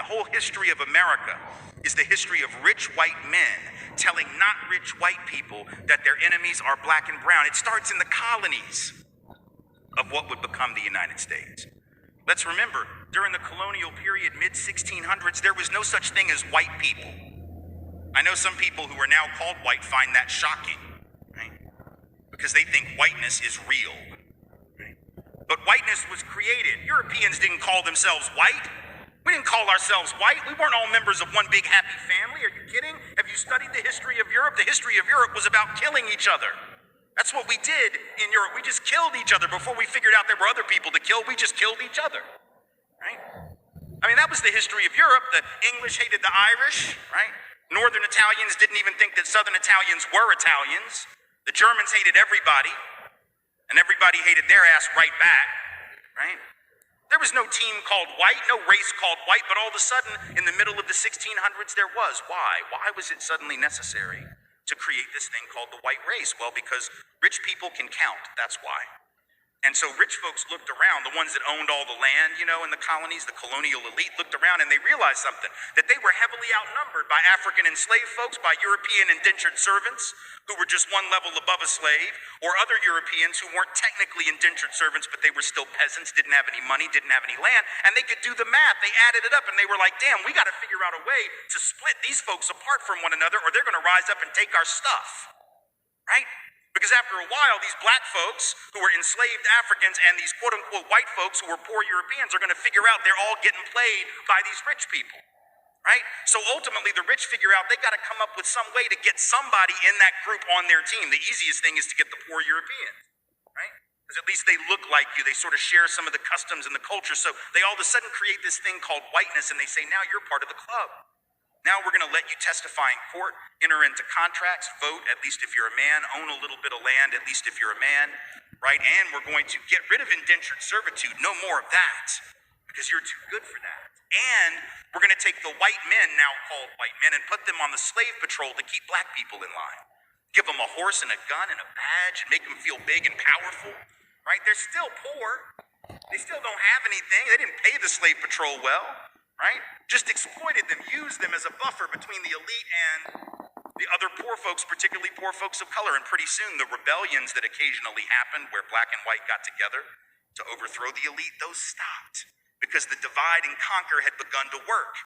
whole history of America is the history of rich white men telling not rich white people that their enemies are black and brown. It starts in the colonies of what would become the United States. Let's remember, during the colonial period, mid-1600s, there was no such thing as white people. I know some people who are now called white find that shocking, right? Because they think whiteness is real. Right? But whiteness was created. Europeans didn't call themselves white. We didn't call ourselves white. We weren't all members of one big happy family. Are you kidding? Have you studied the history of Europe? The history of Europe was about killing each other. That's what we did in Europe. We just killed each other before we figured out there were other people to kill. We just killed each other, right? I mean, that was the history of Europe. The English hated the Irish, right? Northern Italians didn't even think that Southern Italians were Italians. The Germans hated everybody, and everybody hated their ass right back, right? There was no team called white, no race called white, but all of a sudden, in the middle of the 1600s, there was. Why? Why was it suddenly necessary to create this thing called the white race? Well, because rich people can count, that's why. And so rich folks looked around, the ones that owned all the land, in the colonies, the colonial elite looked around and they realized something, that they were heavily outnumbered by African enslaved folks, by European indentured servants who were just one level above a slave, or other Europeans who weren't technically indentured servants, but they were still peasants, didn't have any money, didn't have any land, and they could do the math. They added it up and they were like, damn, we got to figure out a way to split these folks apart from one another or they're going to rise up and take our stuff, right? Because after a while, these black folks who were enslaved Africans and these quote-unquote white folks who were poor Europeans are going to figure out they're all getting played by these rich people, right? So ultimately, the rich figure out they got to come up with some way to get somebody in that group on their team. The easiest thing is to get the poor Europeans, right? Because at least they look like you. They sort of share some of the customs and the culture. So they all of a sudden create this thing called whiteness, and they say, now you're part of the club. Now we're going to let you testify in court, enter into contracts, vote, at least if you're a man, own a little bit of land, at least if you're a man, right? And we're going to get rid of indentured servitude. No more of that, because you're too good for that. And we're going to take the white men, now called white men, and put them on the slave patrol to keep black people in line. Give them a horse and a gun and a badge and make them feel big and powerful, right? They're still poor. They still don't have anything. They didn't pay the slave patrol well. Right? Just exploited them, used them as a buffer between the elite and the other poor folks, particularly poor folks of color. And pretty soon, the rebellions that occasionally happened where black and white got together to overthrow the elite, those stopped because the divide and conquer had begun to work.